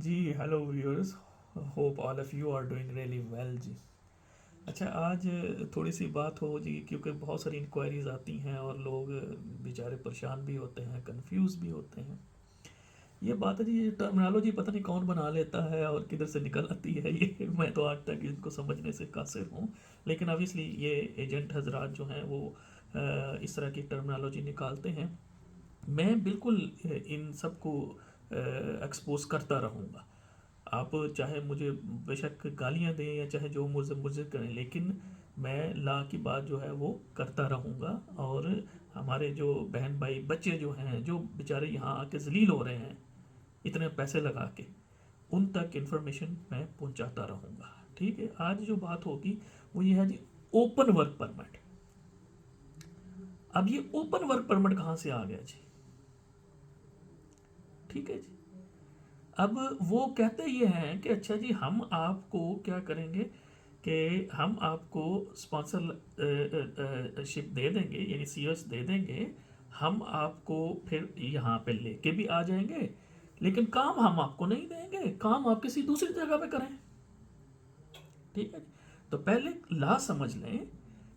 Ji hello viewers, hope all of you are doing really well जी। अच्छा, आज थोड़ी सी बात हो जी, क्योंकि बहुत सारी इंक्वायरीज आती हैं और लोग बेचारे परेशान भी होते हैं, कंफ्यूज भी होते हैं। ये बात है जी, ये टर्मिनोलॉजी पता नहीं कौन बना लेता है और किधर से निकल आती है ये मैं तो आज तक इनको समझने से कासिर हूँ। लेकिन ऑब्वियसली ये एजेंट हजरात जो हैं वो इस तरह की टर्मिनोलॉजी निकालते हैं। मैं बिल्कुल इन सबको एक्सपोज करता रहूँगा। आप चाहे मुझे बेशक गालियाँ दें या चाहे जो मुझे मुझे करें, लेकिन मैं ला की बात जो है वो करता रहूँगा। और हमारे जो बहन भाई बच्चे जो हैं, जो बेचारे यहाँ आके जलील हो रहे हैं इतने पैसे लगा के, उन तक इन्फॉर्मेशन मैं पहुँचाता रहूँगा। ठीक है, आज जो बात होगी वो ये है जी, ओपन वर्क परमिट। अब ये ओपन वर्क परमिट कहाँ से आ गया जी? ठीक है जी। अब वो कहते ये हैं कि अच्छा जी, हम आपको क्या करेंगे कि हम आपको स्पॉन्सरशिप दे देंगे, यानी सीएस दे देंगे। हम आपको फिर यहाँ पे लेके भी आ जाएंगे, लेकिन काम हम आपको नहीं देंगे, काम आप किसी दूसरी जगह पे करें। ठीक है। तो पहले ला समझ लें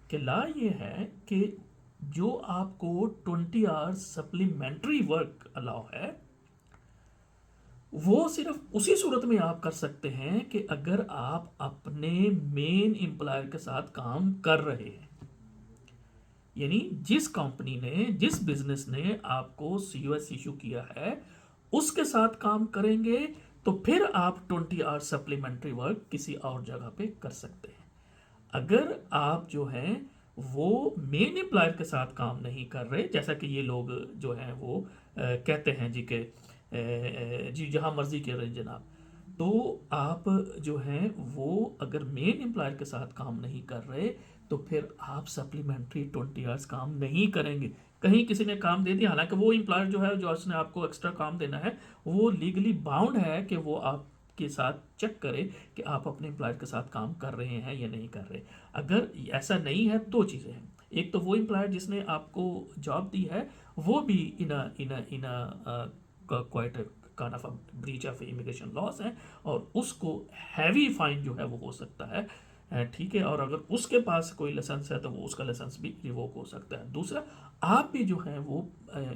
कि ला ये है कि जो आपको 20 आवर्स सप्लीमेंट्री वर्क अलाउ है, वो सिर्फ उसी सूरत में आप कर सकते हैं कि अगर आप अपने मेन एम्प्लॉयर के साथ काम कर रहे हैं। यानी जिस कंपनी ने, जिस बिजनेस ने आपको सीओएस इशू किया है, उसके साथ काम करेंगे, तो फिर आप 20 आवर्स सप्लीमेंट्री वर्क किसी और जगह पे कर सकते हैं। अगर आप जो हैं वो मेन एम्प्लॉयर के साथ काम नहीं कर रहे, जैसा कि ये लोग जो हैं वो कहते हैं जी के जी जहाँ मर्जी के रहे जनाब, तो आप जो हैं वो अगर मेन एम्प्लॉयर के साथ काम नहीं कर रहे, तो फिर आप सप्लीमेंट्री 20 आवर्स काम नहीं करेंगे। कहीं किसी ने काम दे दिया, हालांकि वो एम्प्लॉयर जो है, जो उसने आपको एक्स्ट्रा काम देना है, वो लीगली बाउंड है कि वो आपके साथ चेक करे कि आप अपने एम्प्लॉयर के साथ काम कर रहे हैं या नहीं कर रहे। अगर ऐसा नहीं है, दो चीज़ें हैं। एक तो वो एम्प्लॉयर जिसने आपको जॉब दी है, वो भी in quite kind of breach of immigration laws है, और उसको हैवी फाइन जो है वो हो सकता है। ठीक है, और अगर उसके पास कोई लाइसेंस है तो वो उसका लाइसेंस भी रिवोक हो सकता है। दूसरा, आप भी जो है वो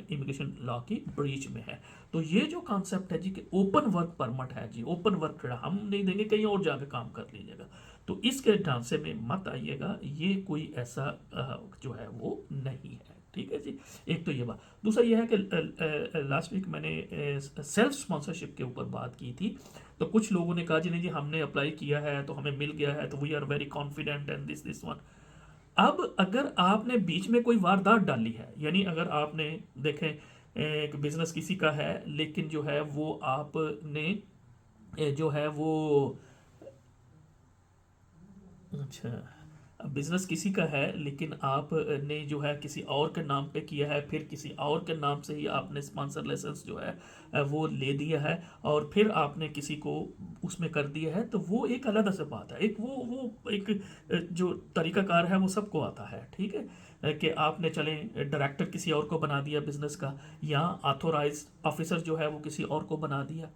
इमिग्रेशन लॉ की ब्रीच में है। तो ये जो कॉन्सेप्ट है जी कि ओपन वर्क परमिट है जी, ओपन वर्क हम नहीं देंगे, कहीं और जाकर काम कर लीजिएगा, तो इसके ढांचे में मत आइएगा। ये कोई ऐसा जो है वो नहीं है। ठीक है जी। एक तो ये बात। दूसरा ये है कि लास्ट वीक मैंने सेल्फ स्पॉन्सरशिप के ऊपर बात की थी। तो कुछ लोगों ने कहा जी नहीं जी, हमने अप्लाई किया है तो हमें मिल गया है, तो we are very confident and this one. अब अगर आपने बीच में कोई वारदात डाली है, यानी अगर आपने देखें एक बिजनेस किसी का है, लेकिन जो है वो आपने जो है वो, अच्छा, बिजनेस किसी का है लेकिन आपने जो है किसी और के नाम पे किया है, फिर किसी और के नाम से ही आपने स्पॉन्सर लाइसेंस जो है वो ले दिया है, और फिर आपने किसी को उसमें कर दिया है, तो वो एक अलग से बात है। एक वो एक जो तरीकाकार है वो सबको आता है। ठीक है, कि आपने चले डायरेक्टर किसी और को बना दिया बिजनेस का, या ऑथोराइज ऑफिसर जो है वो किसी और को बना दिया।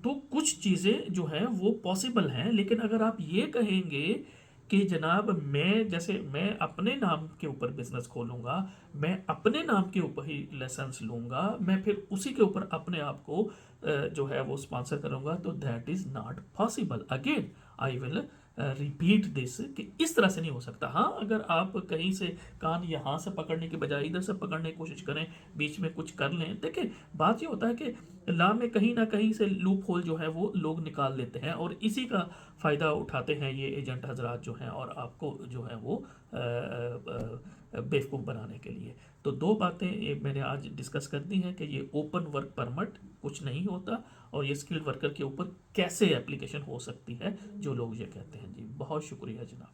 तो कुछ चीज़ें जो हैं वो पॉसिबल हैं, लेकिन अगर आप ये कहेंगे कि जनाब मैं, जैसे मैं अपने नाम के ऊपर बिजनेस खोलूंगा, मैं अपने नाम के ऊपर ही लाइसेंस लूंगा, मैं फिर उसी के ऊपर अपने आप को जो है वो स्पॉन्सर करूंगा, तो that is not possible. Again I will repeat this कि इस तरह से नहीं हो सकता। हाँ, अगर आप कहीं से कान यहाँ से पकड़ने के बजाय इधर से पकड़ने की कोशिश करें, बीच में कुछ कर लें। देखिए, बात ये होता है कि लॉ में कहीं ना कहीं से लूप होल जो है वो लोग निकाल लेते हैं, और इसी का फ़ायदा उठाते हैं ये एजेंट हजरात जो हैं, और आपको जो है वो बेवकूफ़ बनाने के लिए। तो दो बातें ये मैंने आज डिस्कस कर दी हैं कि ये ओपन वर्क परमिट कुछ नहीं होता, और ये स्किल्ड वर्कर के ऊपर कैसे एप्लीकेशन हो सकती है, जो लोग ये कहते हैं जी। बहुत शुक्रिया जनाब।